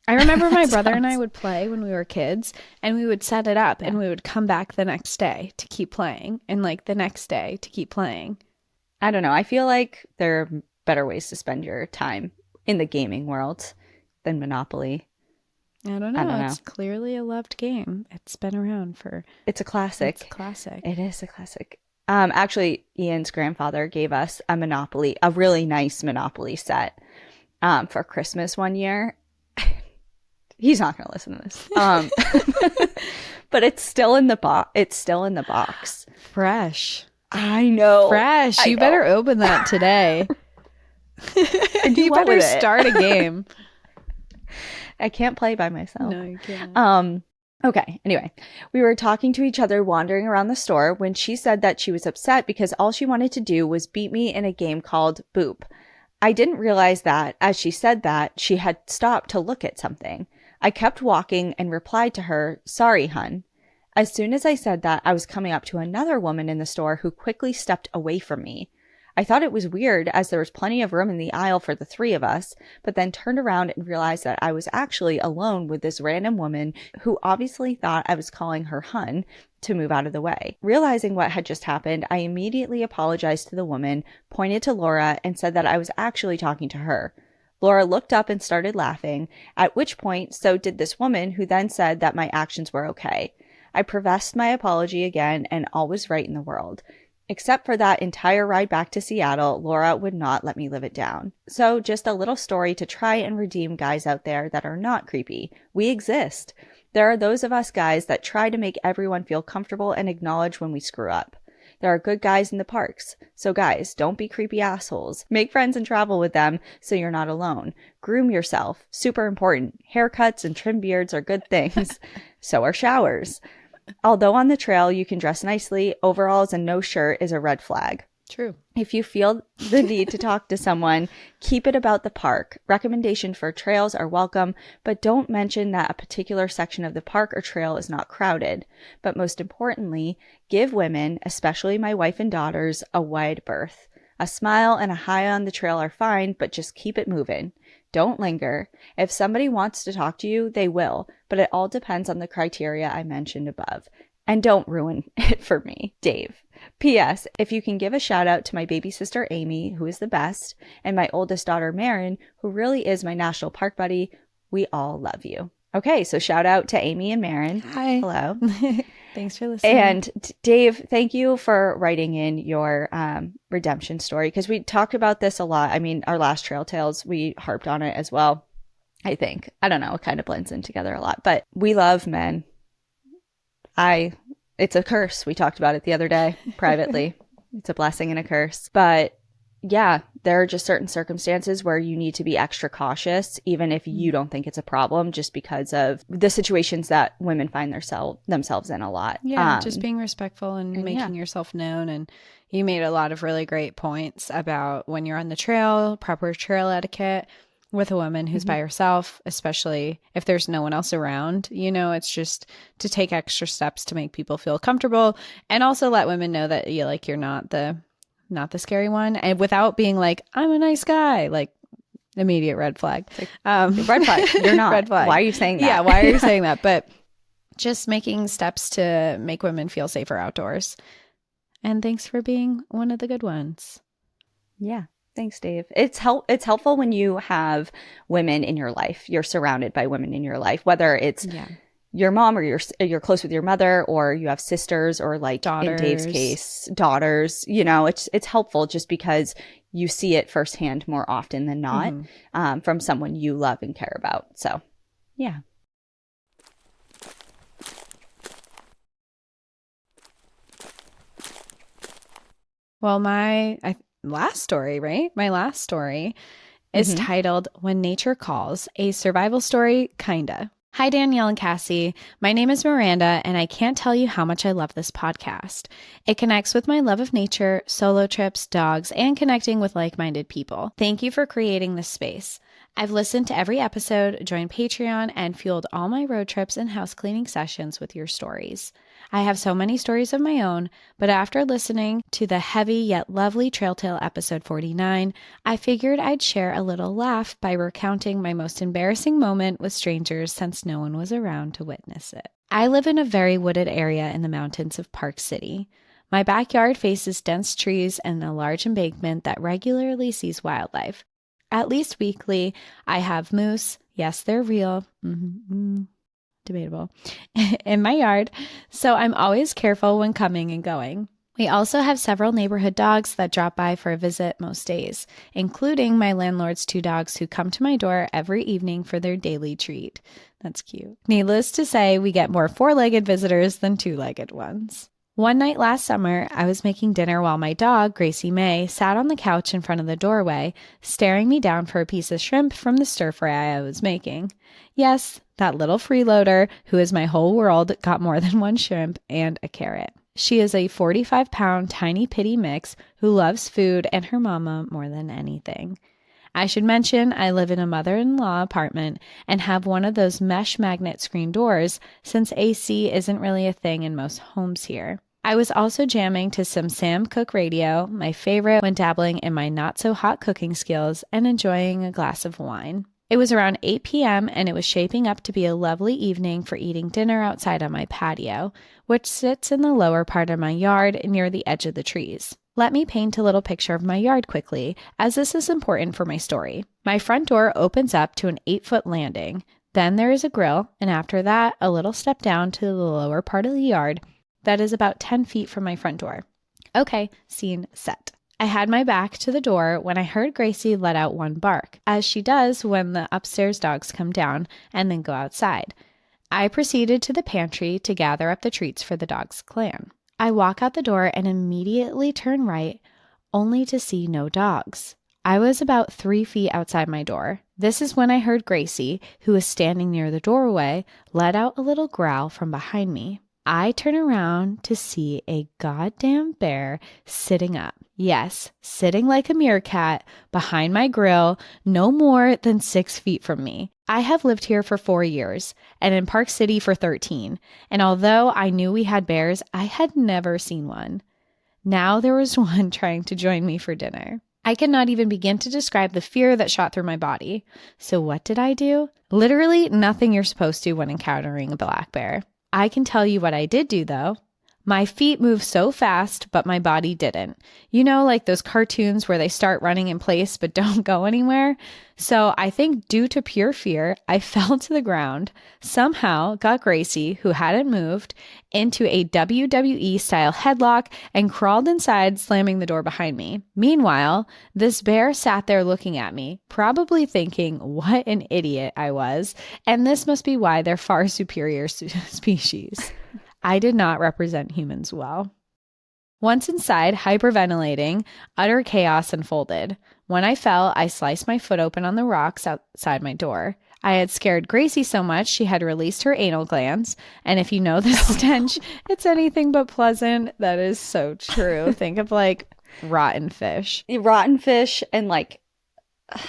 I remember my brother and I would play when we were kids and we would set it up and we would come back the next day to keep playing and like the next day to keep playing. I don't know. I feel like there are better ways to spend your time in the gaming world than Monopoly. I don't know. It's clearly a loved game. It's been around for... It's a classic. It's a classic. It is a classic. Actually, Ian's grandfather gave us a really nice Monopoly set for Christmas one year. He's not going to listen to this. But it's still in the box. Fresh. I know. Fresh. You better open that today. You better start a game. I can't play by myself. No, you can't. Okay, anyway, we were talking to each other wandering around the store when she said that she was upset because all she wanted to do was beat me in a game called Boop. I didn't realize that, as she said that, she had stopped to look at something. I kept walking and replied to her, "Sorry, hun." As soon as I said that, I was coming up to another woman in the store who quickly stepped away from me. I thought it was weird as there was plenty of room in the aisle for the 3 of us, but then turned around and realized that I was actually alone with this random woman who obviously thought I was calling her hun to move out of the way. Realizing what had just happened, I immediately apologized to the woman, pointed to Laura, and said that I was actually talking to her. Laura looked up and started laughing, at which point so did this woman, who then said that my actions were okay. I professed my apology again, and all was right in the world. Except for that entire ride back to Seattle, Laura would not let me live it down. So just a little story to try and redeem guys out there that are not creepy. We exist. There are those of us guys that try to make everyone feel comfortable and acknowledge when we screw up. There are good guys in the parks. So guys, don't be creepy assholes. Make friends and travel with them so you're not alone. Groom yourself. Super important. Haircuts and trim beards are good things. So are showers. Although on the trail you can dress nicely, overalls and no shirt is a red flag. True. If you feel the need to talk to someone, keep it about the park. Recommendations for trails are welcome, but don't mention that a particular section of the park or trail is not crowded. But most importantly, give women, especially my wife and daughters, a wide berth. A smile and a hi on the trail are fine, but just keep it moving. Don't linger. If somebody wants to talk to you, they will, but it all depends on the criteria I mentioned above. And don't ruin it for me, Dave. P.S. If you can give a shout out to my baby sister Amy, who is the best, and my oldest daughter Marin, who really is my national park buddy, we all love you. Okay, so shout out to Amy and Marin. Hi. Hello. Thanks for listening. And Dave, thank you for writing in your redemption story, because we talked about this a lot. I mean, our last Trail Tales, we harped on it as well, I think. I don't know, it kind of blends in together a lot. But we love men. It's a curse. We talked about it the other day privately. It's a blessing and a curse. But yeah, there are just certain circumstances where you need to be extra cautious, even if you don't think it's a problem, just because of the situations that women find themselves in a lot. Yeah, just being respectful and making yourself known. And you made a lot of really great points about when you're on the trail, proper trail etiquette with a woman who's by herself, especially if there's no one else around. You know, it's just to take extra steps to make people feel comfortable, and also let women know that you're not the scary one, and without being like, I'm a nice guy, like immediate red flag. Red flag. You're not. Red flag. Why are you saying that? Yeah, why are you saying that? But just making steps to make women feel safer outdoors. And thanks for being one of the good ones. Yeah. Thanks, Dave. It's helpful when you have women in your life. You're surrounded by women in your life, whether it's your mom or you're close with your mother, or you have sisters, or like daughters. In Dave's case, daughters. You know, it's helpful just because you see it firsthand more often than not from someone you love and care about. So, yeah. Well, my last story is titled When Nature Calls, a survival story, kinda. Hi, Danielle and Cassie. My name is Miranda, and I can't tell you how much I love this podcast. It connects with my love of nature, solo trips, dogs, and connecting with like-minded people. Thank you for creating this space. I've listened to every episode, joined Patreon, and fueled all my road trips and house cleaning sessions with your stories. I have so many stories of my own, but after listening to the heavy yet lovely Trail Tale episode 49, I figured I'd share a little laugh by recounting my most embarrassing moment with strangers since no one was around to witness it. I live in a very wooded area in the mountains of Park City. My backyard faces dense trees and a large embankment that regularly sees wildlife. At least weekly, I have moose, yes, they're real, debatable, in my yard, so I'm always careful when coming and going. We also have several neighborhood dogs that drop by for a visit most days, including my landlord's 2 dogs who come to my door every evening for their daily treat. That's cute. Needless to say, we get more 4-legged visitors than 2-legged ones. One night last summer, I was making dinner while my dog, Gracie May, sat on the couch in front of the doorway, staring me down for a piece of shrimp from the stir-fry I was making. Yes, that little freeloader, who is my whole world, got more than 1 shrimp and a carrot. She is a 45-pound tiny pitty mix who loves food and her mama more than anything. I should mention I live in a mother-in-law apartment and have one of those mesh magnet screen doors since AC isn't really a thing in most homes here. I was also jamming to some Sam Cooke radio, my favorite when dabbling in my not-so-hot cooking skills, and enjoying a glass of wine. It was around 8 p.m. and it was shaping up to be a lovely evening for eating dinner outside on my patio, which sits in the lower part of my yard near the edge of the trees. Let me paint a little picture of my yard quickly, as this is important for my story. My front door opens up to an 8-foot landing. Then there is a grill, and after that, a little step down to the lower part of the yard that is about 10 feet from my front door. Okay, scene set. I had my back to the door when I heard Gracie let out one bark, as she does when the upstairs dogs come down and then go outside. I proceeded to the pantry to gather up the treats for the dog's clan. I walk out the door and immediately turn right, only to see no dogs. I was about 3 feet outside my door. This is when I heard Gracie, who was standing near the doorway, let out a little growl from behind me. I turn around to see a goddamn bear sitting up. Yes, sitting like a meerkat behind my grill, no more than 6 feet from me. I have lived here for 4 years and in Park City for 13. And although I knew we had bears, I had never seen one. Now there was one trying to join me for dinner. I cannot even begin to describe the fear that shot through my body. So what did I do? Literally nothing you're supposed to when encountering a black bear. I can tell you what I did do, though. My feet moved so fast, but my body didn't. You know, like those cartoons where they start running in place but don't go anywhere? So I think due to pure fear, I fell to the ground, somehow got Gracie, who hadn't moved, into a WWE-style headlock and crawled inside, slamming the door behind me. Meanwhile, this bear sat there looking at me, probably thinking what an idiot I was, and this must be why they're far superior species. I did not represent humans well. Once inside, hyperventilating, utter chaos unfolded. When I fell, I sliced my foot open on the rocks outside my door. I had scared Gracie so much she had released her anal glands, and if you know the stench, it's anything but pleasant. That is so true. Think of like rotten fish. Rotten fish and like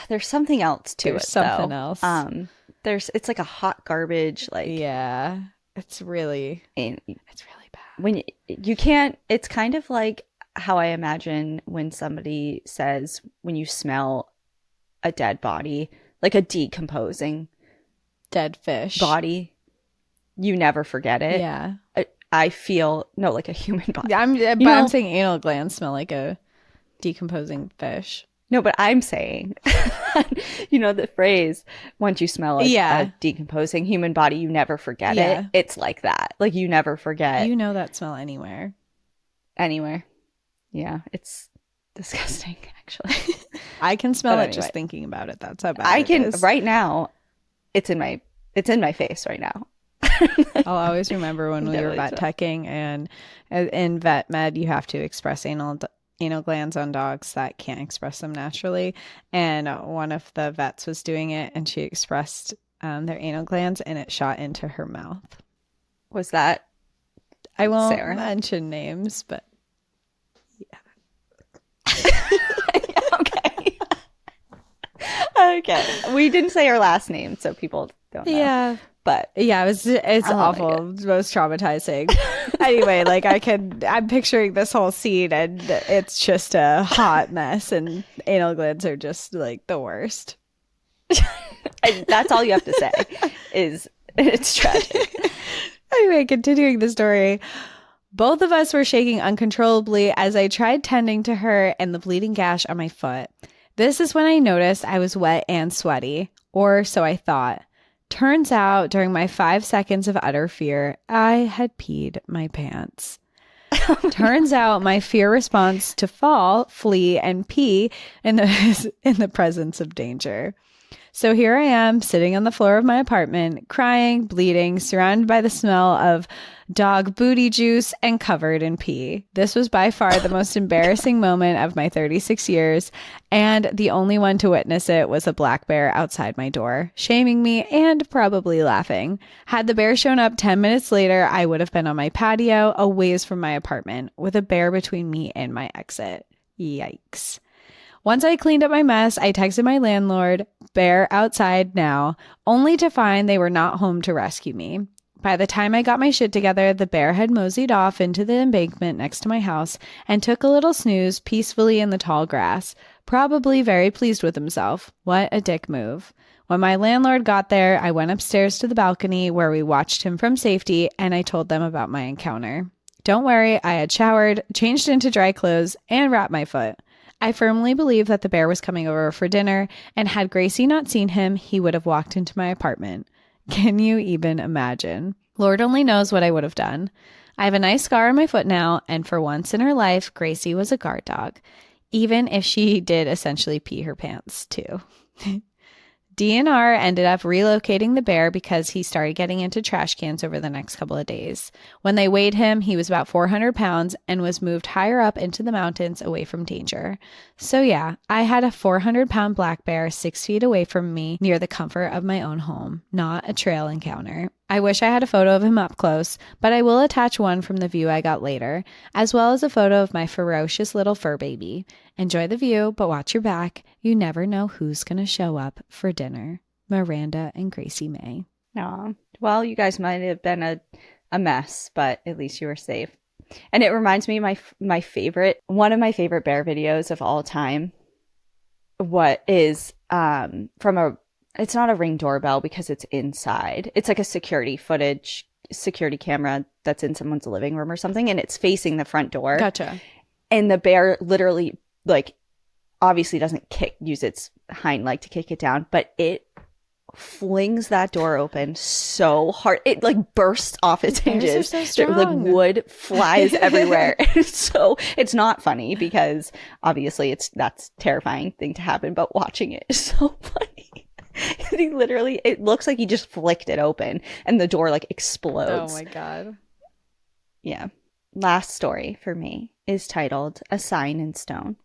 there's something else to There's it something though. else. It's like a hot garbage like Yeah. It's really bad. When you can't, it's kind of like how I imagine when somebody says when you smell a dead body, like a decomposing Dead fish body, you never forget it. Yeah. I feel like a human body. I'm saying anal glands smell like a decomposing fish. No, but I'm saying, the phrase, once you smell a decomposing human body, you never forget it. It's like that. Like you never forget. You know that smell anywhere. Anywhere. Yeah, it's disgusting, actually. I can smell it just thinking about it. That's how bad I it can, is. right now, it's in my face right now. I'll always remember when we were vet teching, and in vet med, you have to express anal glands on dogs that can't express them naturally, and one of the vets was doing it and she expressed their anal glands and it shot into her mouth. Was that I won't Sarah? mention names, but okay, we didn't say her last name so people don't know. But yeah, it's awful. It's most traumatizing. Anyway, like I'm picturing this whole scene and it's just a hot mess and anal glands are just like the worst. And that's all you have to say is it's tragic. Anyway, continuing the story. Both of us were shaking uncontrollably as I tried tending to her and the bleeding gash on my foot. This is when I noticed I was wet and sweaty, or so I thought. Turns out, during my 5 seconds of utter fear, I had peed my pants. Turns out my fear response to fall, flee, and pee in the presence of danger. So here I am, sitting on the floor of my apartment, crying, bleeding, surrounded by the smell of dog booty juice and covered in pee. This was by far the most embarrassing moment of my 36 years, and the only one to witness it was a black bear outside my door, shaming me and probably laughing. Had the bear shown up 10 minutes later, I would have been on my patio, a ways from my apartment, with a bear between me and my exit. Yikes. Once I cleaned up my mess, I texted my landlord, "Bear outside now," only to find they were not home to rescue me. By the time I got my shit together, the bear had moseyed off into the embankment next to my house and took a little snooze peacefully in the tall grass, probably very pleased with himself. What a dick move. When my landlord got there, I went upstairs to the balcony where we watched him from safety, and I told them about my encounter. Don't worry, I had showered, changed into dry clothes, and wrapped my foot. I firmly believe that the bear was coming over for dinner, and had Gracie not seen him, he would have walked into my apartment. Can you even imagine? Lord only knows what I would have done. I have a nice scar on my foot now, and for once in her life, Gracie was a guard dog, even if she did essentially pee her pants too. DNR ended up relocating the bear because he started getting into trash cans over the next couple of days. When they weighed him, he was about 400 pounds and was moved higher up into the mountains away from danger. So yeah, I had a 400-pound black bear 6 feet away from me near the comfort of my own home, not a trail encounter. I wish I had a photo of him up close, but I will attach one from the view I got later, as well as a photo of my ferocious little fur baby. Enjoy the view, but watch your back. You never know who's going to show up for dinner. Miranda and Gracie May. Aw. Well, you guys might have been a mess, but at least you were safe. And it reminds me of my favorite, one of my favorite bear videos of all time. What is it's not a Ring doorbell because it's inside. It's like a security camera that's in someone's living room or something, and it's facing the front door. Gotcha. And the bear literally, like, obviously doesn't use its hind leg to kick it down, but it flings that door open so hard. It like bursts off its hinges. So strong. Like wood flies everywhere. So it's not funny because obviously that's terrifying thing to happen, but watching it is so funny. He literally, it looks like he just flicked it open and the door like explodes. Oh my God. Yeah. Last story for me is titled A Sign in Stone.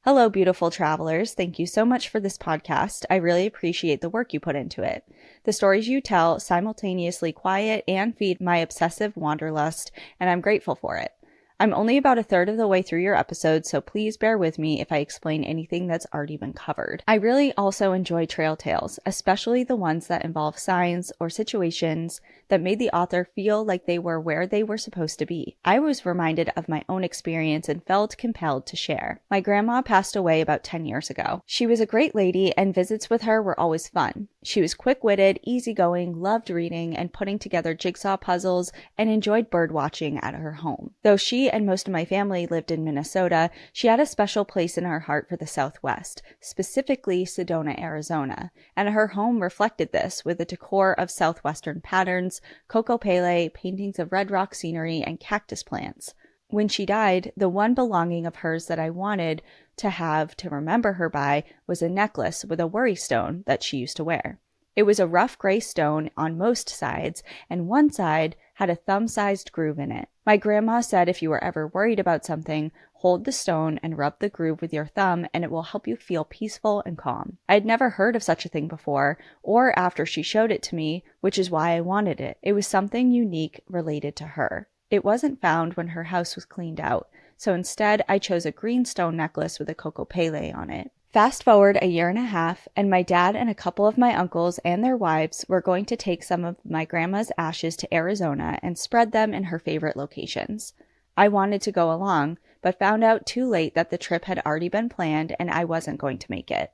Hello, beautiful travelers. Thank you so much for this podcast. I really appreciate the work you put into it. The stories you tell simultaneously quiet and feed my obsessive wanderlust, and I'm grateful for it. I'm only about a third of the way through your episode, so please bear with me if I explain anything that's already been covered. I really also enjoy trail tales, especially the ones that involve signs or situations that made the author feel like they were where they were supposed to be. I was reminded of my own experience and felt compelled to share. My grandma passed away about 10 years ago. She was a great lady, and visits with her were always fun. She was quick-witted, easygoing, loved reading and putting together jigsaw puzzles, and enjoyed bird watching at her home. Though she and most of my family lived in Minnesota, she had a special place in her heart for the Southwest, specifically Sedona, Arizona, and her home reflected this with a decor of Southwestern patterns, coco pele, paintings of red rock scenery, and cactus plants. When she died, the one belonging of hers that I wanted to have to remember her by was a necklace with a worry stone that she used to wear. It was a rough gray stone on most sides, and one side had a thumb-sized groove in it. My grandma said if you were ever worried about something, hold the stone and rub the groove with your thumb, and it will help you feel peaceful and calm. I had never heard of such a thing before, or after she showed it to me, which is why I wanted it. It was something unique related to her. It wasn't found when her house was cleaned out, so instead I chose a green stone necklace with a coco pele on it. Fast forward a year and a half, and my dad and a couple of my uncles and their wives were going to take some of my grandma's ashes to Arizona and spread them in her favorite locations. I wanted to go along, but found out too late that the trip had already been planned and I wasn't going to make it.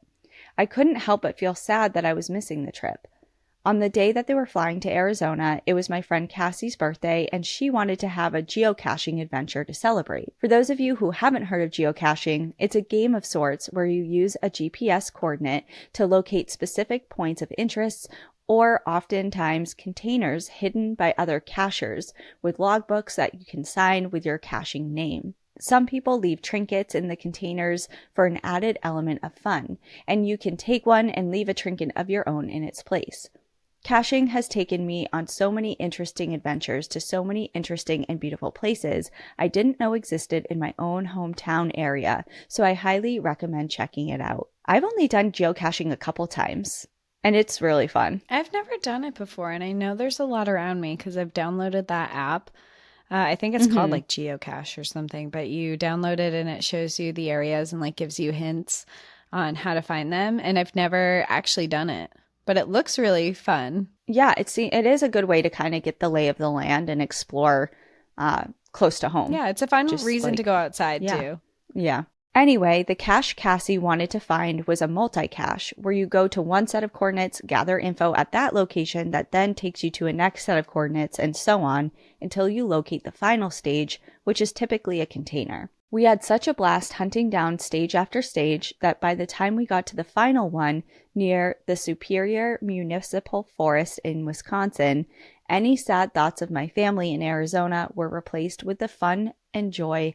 I couldn't help but feel sad that I was missing the trip. On the day that they were flying to Arizona, it was my friend Cassie's birthday, and she wanted to have a geocaching adventure to celebrate. For those of you who haven't heard of geocaching, it's a game of sorts where you use a GPS coordinate to locate specific points of interest or oftentimes containers hidden by other cachers with logbooks that you can sign with your caching name. Some people leave trinkets in the containers for an added element of fun, and you can take one and leave a trinket of your own in its place. Caching has taken me on so many interesting adventures to so many interesting and beautiful places I didn't know existed in my own hometown area, so I highly recommend checking it out. I've only done geocaching a couple times, and it's really fun. I've never done it before, and I know there's a lot around me because I've downloaded that app. I think it's called like Geocache or something, but you download it and it shows you the areas and like gives you hints on how to find them. And I've never actually done it, but it looks really fun. Yeah, it is a good way to kind of get the lay of the land and explore close to home. Yeah, it's a fun reason to go outside too. Yeah. Anyway, the cache Cassie wanted to find was a multi-cache, where you go to one set of coordinates, gather info at that location that then takes you to a next set of coordinates, and so on, until you locate the final stage, which is typically a container. We had such a blast hunting down stage after stage that by the time we got to the final one near the Superior Municipal Forest in Wisconsin, any sad thoughts of my family in Arizona were replaced with the fun and joy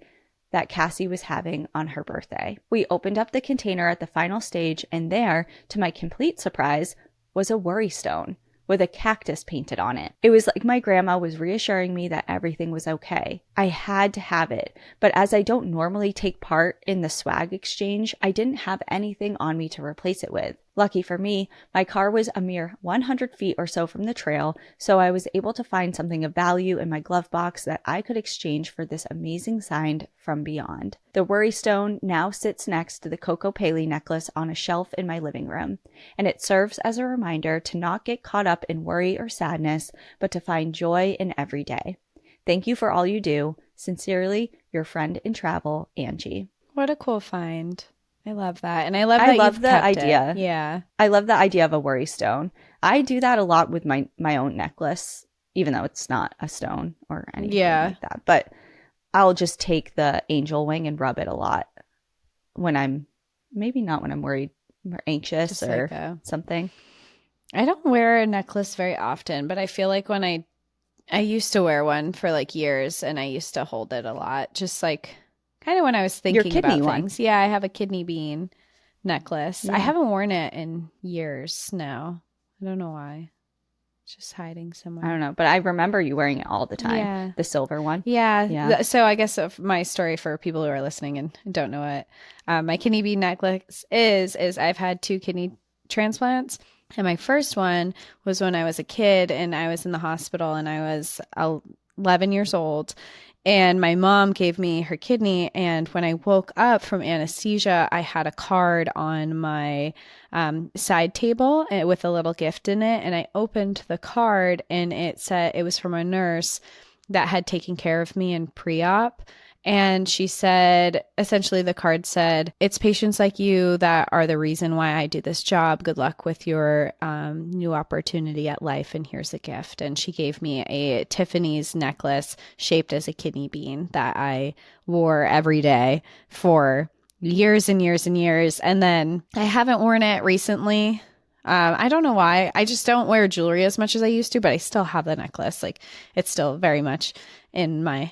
that Cassie was having on her birthday. We opened up the container at the final stage, and there, to my complete surprise, was a worry stone with a cactus painted on it. It was like my grandma was reassuring me that everything was okay. I had to have it, but as I don't normally take part in the swag exchange, I didn't have anything on me to replace it with. Lucky for me, my car was a mere 100 feet or so from the trail, so I was able to find something of value in my glove box that I could exchange for this amazing sign from beyond. The worry stone now sits next to the Coco Paley necklace on a shelf in my living room, and it serves as a reminder to not get caught up in worry or sadness, but to find joy in every day. Thank you for all you do. Sincerely, your friend in travel, Angie. What a cool find. I love that. And I love the idea. It. Yeah. I love the idea of a worry stone. I do that a lot with my own necklace, even though it's not a stone or anything like that. But I'll just take the angel wing and rub it a lot when I'm, maybe not when I'm worried or anxious just or like something. I don't wear a necklace very often, but I feel like when I used to wear one for like years, and I used to hold it a lot, just like kind of when I was thinking about things. Yeah, I have a kidney bean necklace. Yeah. I haven't worn it in years now. I don't know why. It's just hiding somewhere. I don't know, but I remember you wearing it all the time. Yeah. The silver one. Yeah. So I guess my story for people who are listening and don't know what my kidney bean necklace is I've had 2 kidney transplants. And my first one was when I was a kid, and I was in the hospital, and I was 11 years old. And my mom gave me her kidney. And when I woke up from anesthesia, I had a card on my side table with a little gift in it. And I opened the card, and it said it was from a nurse that had taken care of me in pre-op. And she said, essentially the card said, "It's patients like you that are the reason why I do this job. Good luck with your new opportunity at life. And here's a gift." And she gave me a Tiffany's necklace shaped as a kidney bean that I wore every day for years and years and years. And then I haven't worn it recently. I don't know why. I just don't wear jewelry as much as I used to, but I still have the necklace. Like, it's still very much in my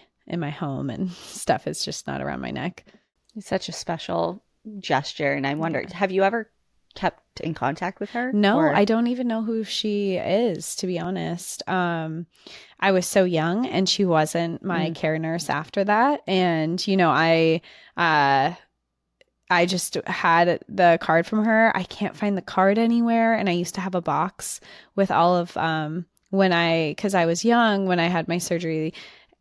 home and stuff. Is just not around my neck. It's such a special gesture. And I wonder, have you ever kept in contact with her? No, I don't even know who she is, to be honest. I was so young, and she wasn't my care nurse after that. And, you know, I just had the card from her. I can't find the card anywhere. And I used to have a box with all of, because I was young, when I had my surgery,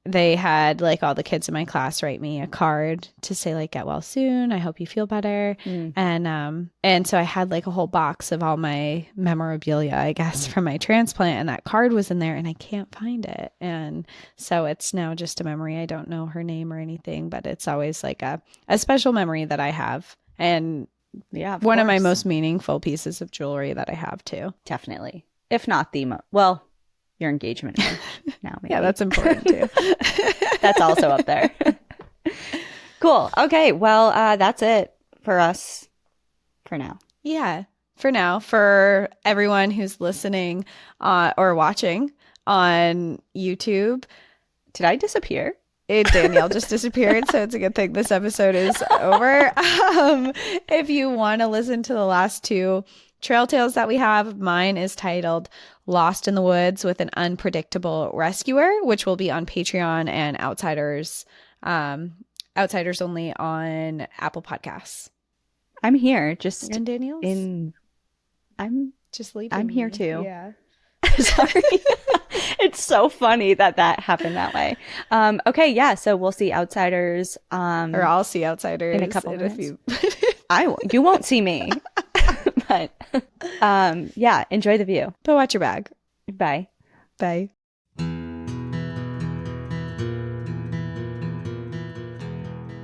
they had like all the kids in my class write me a card to say like, "Get well soon. I hope you feel better." And so I had like a whole box of all my memorabilia, I guess, from my transplant, and that card was in there, and I can't find it. And so it's now just a memory. I don't know her name or anything, but it's always like a special memory that I have. And one of my most meaningful pieces of jewelry that I have too. Definitely. If not the well, your engagement ring now, maybe. Yeah, that's important too. That's also up there. Cool. Okay. Well, that's it for us for now. Yeah. For now, for everyone who's listening or watching on YouTube. Did I disappear? Danielle just disappeared, so it's a good thing this episode is over. If you want to listen to the last 2 trail tales that we have, mine is titled "Lost in the Woods with an Unpredictable Rescuer," which will be on Patreon, and Outsiders only on Apple Podcasts. I'm here, just and Daniel's? I'm just leaving. I'm here too. Yeah. Sorry. It's so funny that happened that way. Okay, yeah. So we'll see Outsiders. Or I'll see Outsiders in a couple minutes. You won't see me. But yeah, enjoy the view. But watch your bag. Bye.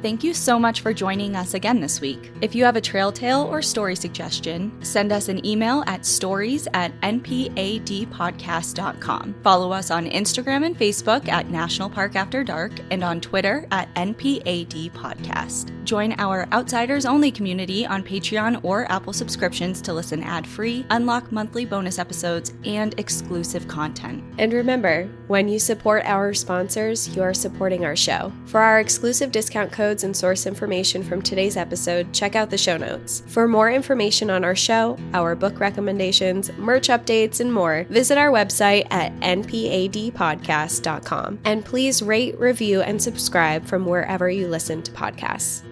Thank you so much for joining us again this week. If you have a trail tale or story suggestion, send us an email at stories@npadpodcast.com. Follow us on Instagram and Facebook at National Park After Dark and on Twitter at NPAD Podcast. Join our Outsiders Only community on Patreon or Apple subscriptions to listen ad-free, unlock monthly bonus episodes, and exclusive content. And remember, when you support our sponsors, you are supporting our show. For our exclusive discount codes and source information from today's episode, check out the show notes. For more information on our show, our book recommendations, merch updates, and more, visit our website at npadpodcast.com. And please rate, review, and subscribe from wherever you listen to podcasts.